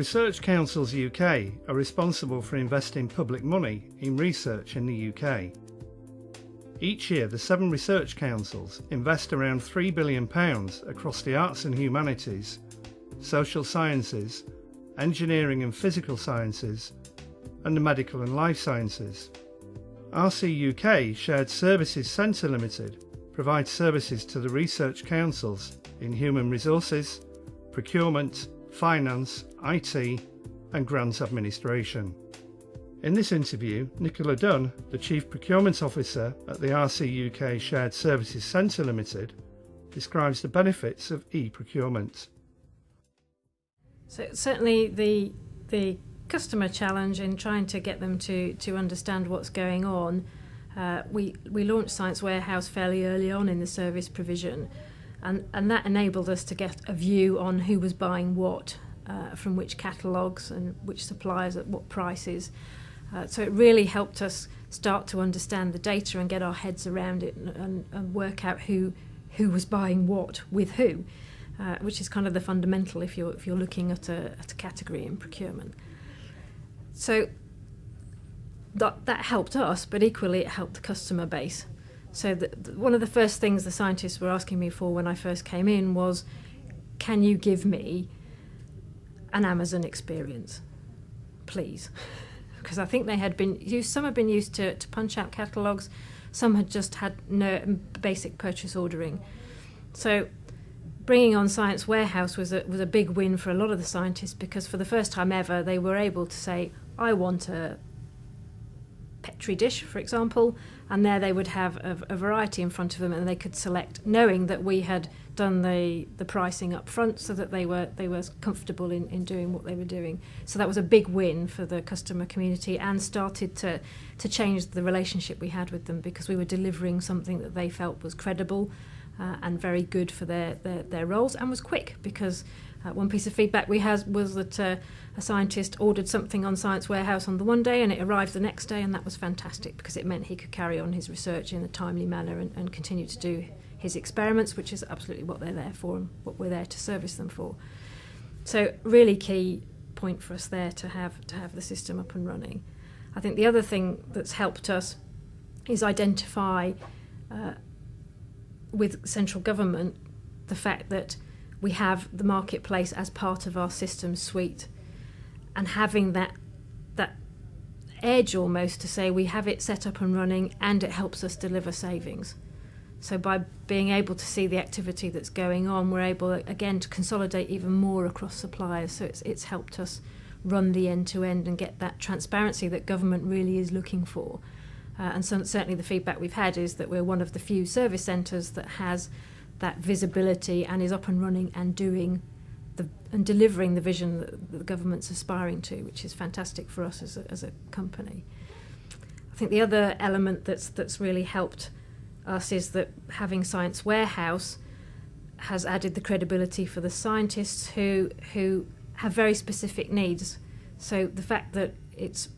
Research Councils UK are responsible for investing public money in research in the UK. Each year, the 7 research councils invest around £3 billion across the arts and humanities, social sciences, engineering and physical sciences, and the medical and life sciences. RCUK Shared Services Centre Limited provides services to the research councils in human resources, procurement, finance, IT, and grants administration. In this interview, Nicola Dunne, the Chief Procurement Officer at the RCUK Shared Services Centre Limited, describes the benefits of eProcurement. So certainly the customer challenge in trying to get them to understand what's going on, we launched Science Warehouse fairly early on in the service provision, and that enabled us to get a view on who was buying what, from which catalogues and which suppliers at what prices. So it really helped us start to understand the data and get our heads around it and work out who was buying what with who, which is kind of the fundamental if you're looking at a category in procurement. So that helped us, but equally it helped the customer base. So one of the first things the scientists were asking me for when I first came in was, can you give me an Amazon experience, please? Because I think they had been used, some had been used to punch out catalogues, some had just had no basic purchase ordering. So bringing on Science Warehouse was a big win for a lot of the scientists, because for the first time ever they were able to say, I want a Petri dish, for example, and there they would have a variety in front of them, and they could select, knowing that we had done the pricing up front so that they were comfortable in doing what they were doing. So that was a big win for the customer community, and started to change the relationship we had with them, because we were delivering something that they felt was credible and very good for their roles, and was quick, because one piece of feedback we had was that a scientist ordered something on Science Warehouse on the one day and it arrived the next day, and that was fantastic because it meant he could carry on his research in a timely manner and continue to do his experiments, which is absolutely what they're there for and what we're there to service them for. So really key point for us there to have the system up and running. I think the other thing that's helped us is identify with central government the fact that we have the marketplace as part of our system suite, and having that edge almost to say we have it set up and running and it helps us deliver savings. So by being able to see the activity that's going on, we're able again to consolidate even more across suppliers. So it's helped us run the end-to-end and get that transparency that government really is looking for. And so certainly the feedback we've had is that we're one of the few service centres that has that visibility and is up and running and doing and delivering the vision that the government's aspiring to, which is fantastic for us as a company. I think the other element that's really helped us is that having Science Warehouse has added the credibility for the scientists who have very specific needs. So the fact that it's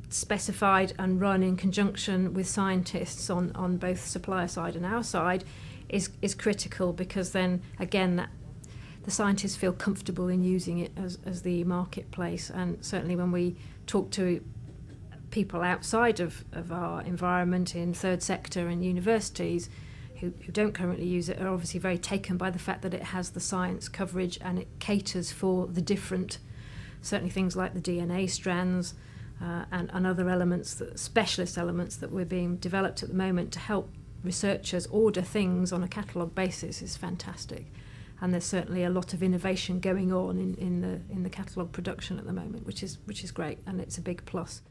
specified and run in conjunction with scientists on both supplier side and our side is critical, because then again that the scientists feel comfortable in using it as the marketplace. And certainly when we talk to people outside of our environment in third sector and universities who don't currently use it, are obviously very taken by the fact that it has the science coverage and it caters for the different, certainly things like the DNA strands and other elements, specialist elements that were being developed at the moment to help researchers order things on a catalogue basis is fantastic. And there's certainly a lot of innovation going on in the catalogue production at the moment, which is great, and it's a big plus.